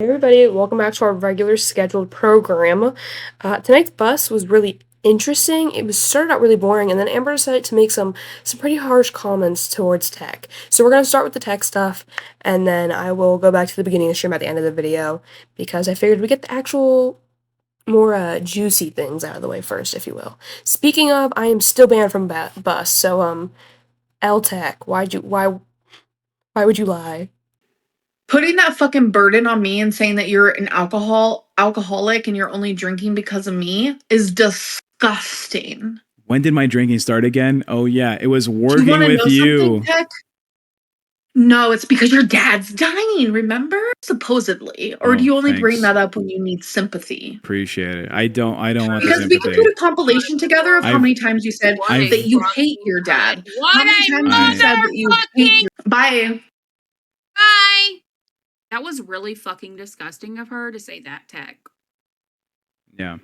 Hey everybody, welcome back to our regular scheduled program. Tonight's bus was really interesting. It was started out really boring, and then Amber decided to make some pretty harsh comments towards tech. So we're gonna start with the tech stuff, and then I will go back to the beginning of the stream at the end of the video because I figured we get the actual more juicy things out of the way first, if you will. Speaking of, I am still banned from bus. So L Tech, why would you lie? Putting that fucking burden on me and saying that you're an alcoholic and you're only drinking because of me is disgusting. When did my drinking start again? Oh yeah, it was Do you working want to with know something, you. Tech? No, it's because your dad's dying, remember? Supposedly. Or do Oh, you only bring thanks. that up when you need sympathy? Appreciate it. I don't want the Because we could sympathy. put a compilation together of how many times you said that you hate your dad. How many times you said that you hate your... Bye. Bye! That was really fucking disgusting of her to say that, Tech. Yeah.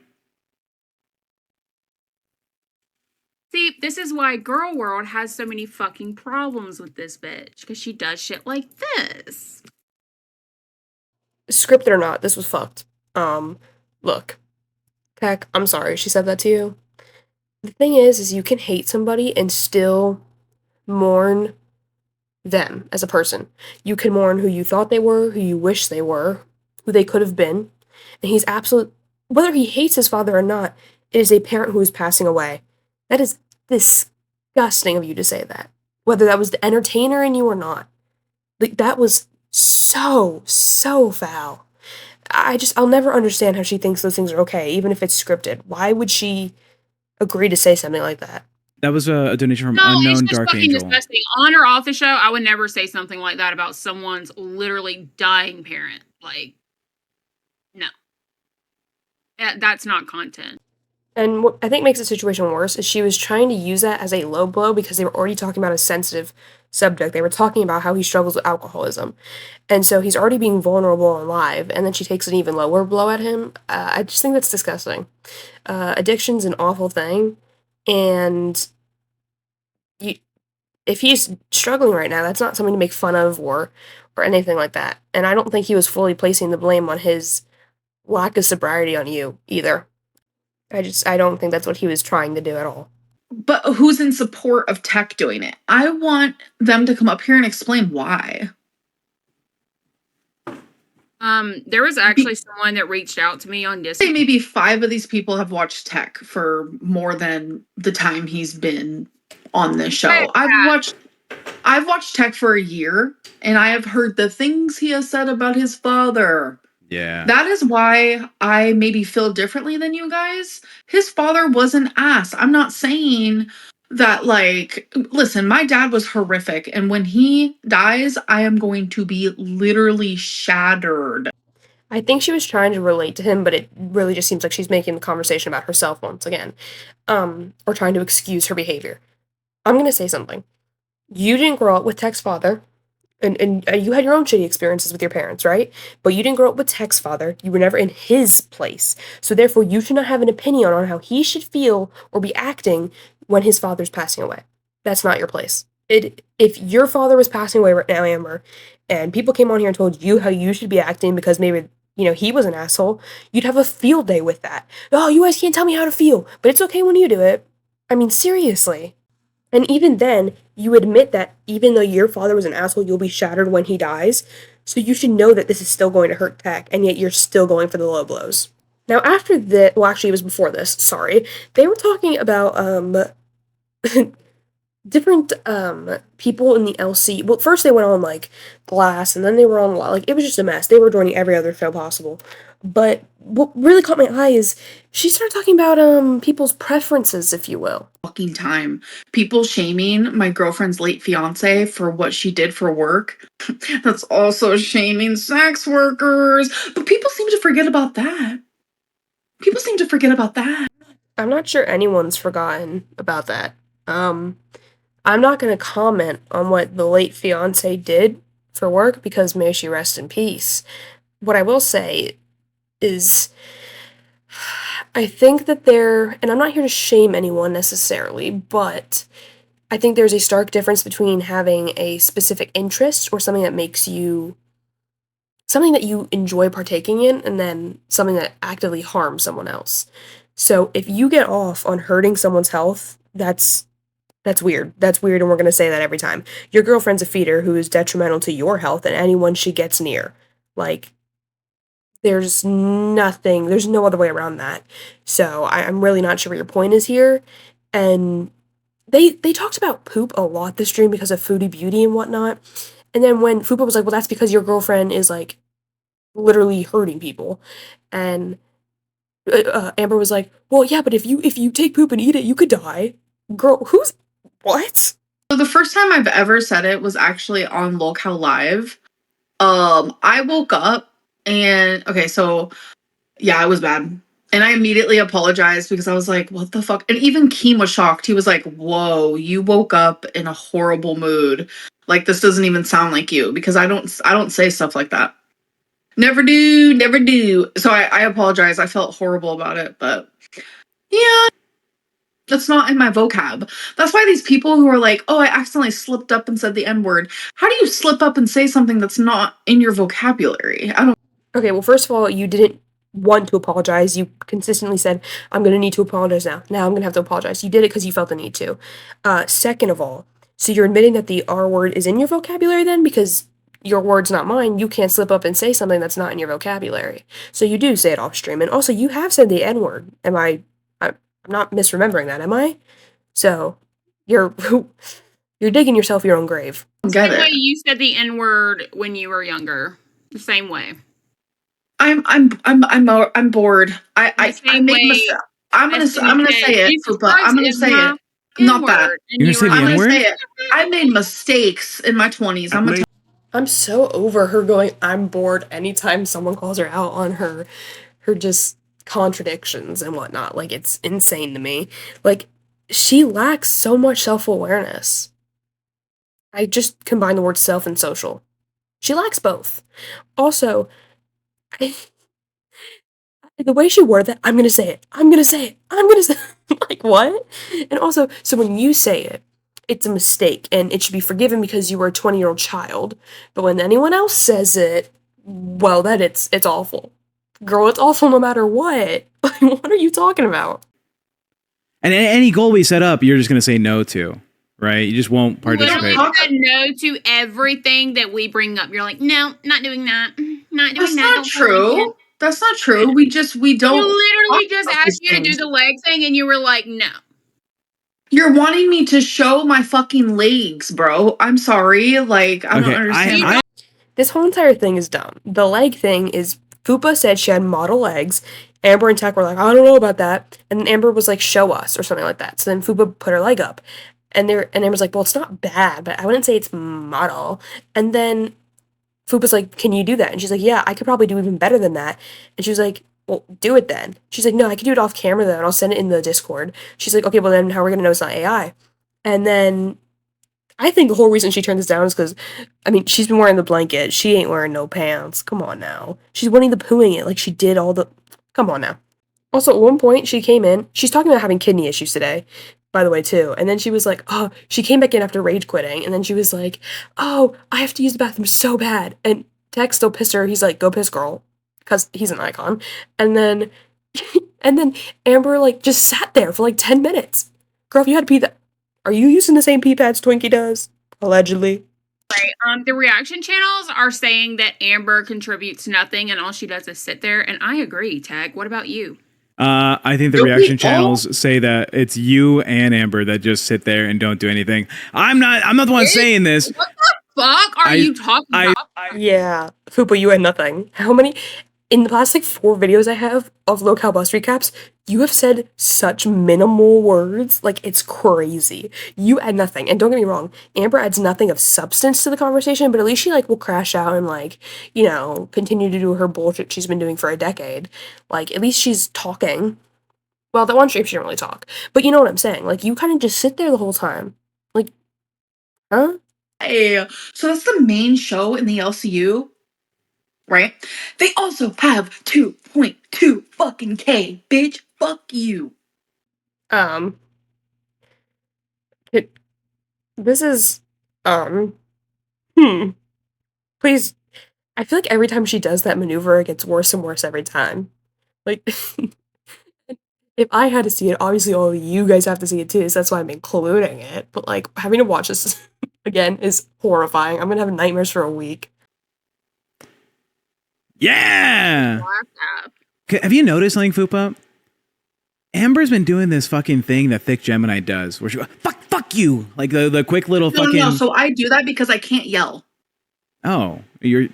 See, this is why Girl World has so many fucking problems with this bitch, because she does shit like this. Scripted or not, this was fucked. Look. Tech, I'm sorry she said that to you. The thing is you can hate somebody and still mourn them as a person. You can mourn who you thought they were, who you wish they were, who they could have been. And he's whether he hates his father or not, it is a parent who is passing away. That is disgusting of you to say that. Whether that was the entertainer in you or not. Like, that was so foul. I'll never understand how she thinks those things are okay, even if it's scripted. Why would she agree to say something like that? That was a donation from No, Unknown it's just Dark fucking Angel. disgusting. On or off the show, I would never say something like that about someone's literally dying parent. Like, no. That's not content. And what I think makes the situation worse is she was trying to use that as a low blow because they were already talking about a sensitive subject. They were talking about how he struggles with alcoholism. And so he's already being vulnerable on live, and then she takes an even lower blow at him. I just think that's disgusting. Addiction's an awful thing, and if he's struggling right now, that's not something to make fun of or anything like that. And I don't think he was fully placing the blame on his lack of sobriety on you either. I don't think that's what he was trying to do at all. But who's in support of Tech doing it? I want them to come up here and explain why. There was actually someone that reached out to me on Discord. Maybe 5 of these people have watched Tech for more than the time he's been on this show. I've watched Tech for a year, and I have heard the things he has said about his father. Yeah. That is why I maybe feel differently than you guys. His father was an ass. I'm not saying that, like, listen, my dad was horrific, and when he dies, I am going to be literally shattered. I think she was trying to relate to him, but it really just seems like she's making the conversation about herself once again, or trying to excuse her behavior. I'm gonna say something. You didn't grow up with Tech's father, and you had your own shitty experiences with your parents, right? But you didn't grow up with Tech's father. You were never in his place. So therefore, you should not have an opinion on how he should feel or be acting when his father's passing away. That's not your place. If your father was passing away right now, Amber, and people came on here and told you how you should be acting because maybe, he was an asshole, you'd have a field day with that. Oh, you guys can't tell me how to feel, but it's okay when you do it. I mean, seriously. And even then, you admit that even though your father was an asshole, you'll be shattered when he dies. So you should know that this is still going to hurt Tech, and yet you're still going for the low blows. Now, after that, well, actually, it was before this, sorry, they were talking about, different, people in the LC. Well, first they went on, like, Glass, and then they were on, like, it was just a mess. They were joining every other show possible. But what really caught my eye is she started talking about, people's preferences, if you will. Fucking time. People shaming my girlfriend's late fiance for what she did for work. That's also shaming sex workers. But people seem to forget about that. I'm not sure anyone's forgotten about that. I'm not gonna comment on what the late fiance did for work because may she rest in peace. What I will say is I think that and I'm not here to shame anyone necessarily, but I think there's a stark difference between having a specific interest or something that makes you something that you enjoy partaking in and then something that actively harms someone else. So if you get off on hurting someone's health, that's weird. That's weird, and we're going to say that every time. Your girlfriend's a feeder who is detrimental to your health and anyone she gets near. Like, there's no other way around that. So I'm really not sure what your point is here. And they talked about poop a lot this stream because of Foodie Beauty and whatnot. And then when Fupa was like, well, that's because your girlfriend is, like, literally hurting people. And Amber was like, well, yeah, but if you take poop and eat it, you could die. Girl, what? So the first time I've ever said it was actually on Lolcow Live. I woke up and okay, so yeah, it was bad. And I immediately apologized because I was like, what the fuck? And even Keem was shocked. He was like, whoa, you woke up in a horrible mood. Like, this doesn't even sound like you, because I don't say stuff like that. Never do, never do. So I apologize. I felt horrible about it, but yeah, that's not in my vocab. That's why these people who are like, oh, I accidentally slipped up and said the N-word. How do you slip up and say something that's not in your vocabulary? I don't. Okay, well, first of all, you didn't want to apologize. You consistently said, I'm going to need to apologize now. Now I'm going to have to apologize. You did it because you felt the need to. Second of all, so you're admitting that the R word is in your vocabulary then? Because your word's not mine. You can't slip up and say something that's not in your vocabulary. So you do say it off stream. And also, you have said the N word. I'm not misremembering that, am I? So you're digging yourself your own grave. Get The way it. you said the N word when you were younger. The same way. I'm bored. I same made way mistakes. I'm gonna say it, Jesus Fupa. I'm gonna Christ is say my it. Not that. N-word. And You're gonna you say were the I'm like, gonna N-word? say it. I made mistakes in my 20s. I'm so over her going, I'm bored anytime someone calls her out on her just contradictions and whatnot. Like, it's insane to me. Like, she lacks so much self-awareness. I just combine the word self and social. She lacks both. Also, the way she worded that, I'm gonna say it. I'm gonna say it. I'm gonna say it. Like, what? And also, so when you say it, it's a mistake and it should be forgiven because you were a 20-year-old child. But when anyone else says it, well, then it's awful. Girl, it's awful no matter what. Like, what are you talking about? And any goal we set up, you're just going to say no to, right? You just won't participate. literally said no to everything that we bring up. You're like, no, not doing that. Not doing That's that. not Don't feel like true. it. That's not true. We don't. You literally just talk about asked these you to do things. the leg thing and you were like, no. You're wanting me to show my fucking legs, bro. I'm sorry. Like, I don't Okay, understand. This whole entire thing is dumb. The leg thing is, Fupa said she had model legs. Amber and Tech were like, I don't know about that. And then Amber was like, show us, or something like that. So then Fupa put her leg up. And Amber's like, well, it's not bad, but I wouldn't say it's model. And then Fupa's like, can you do that? And she's like, yeah, I could probably do even better than that. And she was like, well, do it then. She's like, no, I can do it off camera though, and I'll send it in the Discord. She's like, okay, well then how are we gonna know it's not AI? And then I think the whole reason she turned this down is because, I mean, she's been wearing the blanket. She ain't wearing no pants. Come on now. She's Winnie the Poohing it like she did all the... Come on now. Also, at one point, she came in. She's talking about having kidney issues today, by the way, too. And then she was like, oh, she came back in after rage quitting. And then she was like, oh, I have to use the bathroom so bad. And Tex still pissed her. He's like, go piss, girl. Because he's an icon. And then... and then Amber, like, just sat there for, like, 10 minutes. Girl, if you had to pee that... Are you using the same pee pads Twinkie does? Allegedly. Right. The reaction channels are saying that Amber contributes nothing and all she does is sit there. And I agree, Tag. What about you? I think the Don't we reaction all? channels say that it's you and Amber that just sit there and don't do anything. I'm not the one saying this. What the fuck are you talking about? Yeah. Fupa, you had nothing. How many... In the past, like, 4 videos I have of local bus recaps, you have said such minimal words. Like, it's crazy. You add nothing. And don't get me wrong, Amber adds nothing of substance to the conversation, but at least she, like, will crash out and, like, you know, continue to do her bullshit she's been doing for a decade. Like, at least she's talking. Well, that one stream she didn't really talk. But you know what I'm saying. Like, you kind of just sit there the whole time. Like, huh? Hey, so that's the main show in the LCU, right? They also have 2.2 fucking K, bitch. Fuck you. This is, please, I feel like every time she does that maneuver, it gets worse and worse every time. Like, if I had to see it, obviously all of you guys have to see it too, so that's why I'm including it. But like, having to watch this again is horrifying. I'm gonna have nightmares for a week. Yeah. WhatsApp. Have you noticed something, Fupa? Amber's been doing this fucking thing that Thick Gemini does, where she goes, fuck you, like the quick little fucking. No. So I do that because I can't yell. Oh,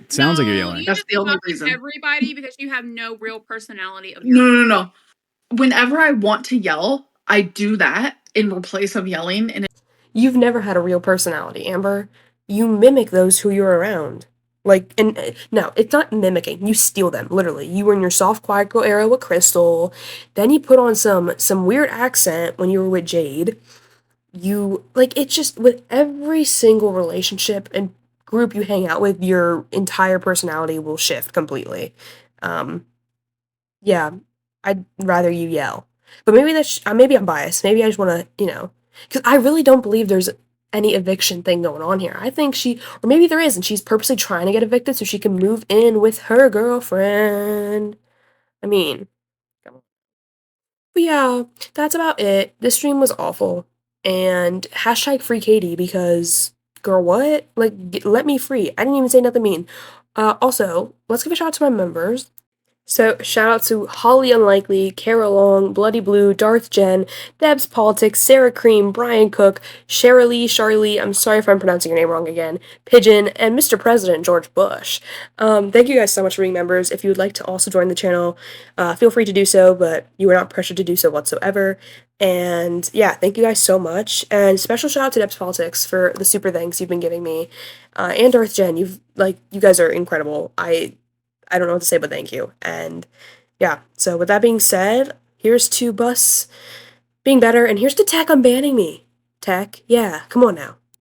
sounds like you're yelling. You That's just the only talk to reason. everybody because you have no real personality of your No. Whenever I want to yell, I do that in place of yelling, and You've never had a real personality, Amber. You mimic those who you're around. Like, and no, it's not mimicking. You steal them, literally. You were in your soft, quiet girl era with Crystal. Then you put on some weird accent when you were with Jade. You, like, it's just, with every single relationship and group you hang out with, your entire personality will shift completely. Yeah, I'd rather you yell. But maybe maybe I'm biased. Maybe I just want to, because I really don't believe there's any eviction thing going on here. I think or maybe there is, and she's purposely trying to get evicted so she can move in with her girlfriend. I mean, come on. But yeah, that's about it. This stream was awful. And hashtag free Katie because, girl, what? Like, let me free. I didn't even say nothing mean. Also, let's give a shout out to my members. So, shout out to Holly Unlikely, Kara Long, Bloody Blue, Darth Jen, Debs Politics, Sarah Cream, Brian Cook, Charlie, I'm sorry if I'm pronouncing your name wrong again, Pigeon, and Mr. President George Bush. Thank you guys so much for being members. If you would like to also join the channel, feel free to do so, but you are not pressured to do so whatsoever. And yeah, thank you guys so much. And special shout out to Debs Politics for the super thanks you've been giving me. And Darth Jen, you guys are incredible. I don't know what to say, but thank you. And yeah, so with that being said, here's to Bus being better, and here's to Tech unbanning me. Tech, yeah, come on now.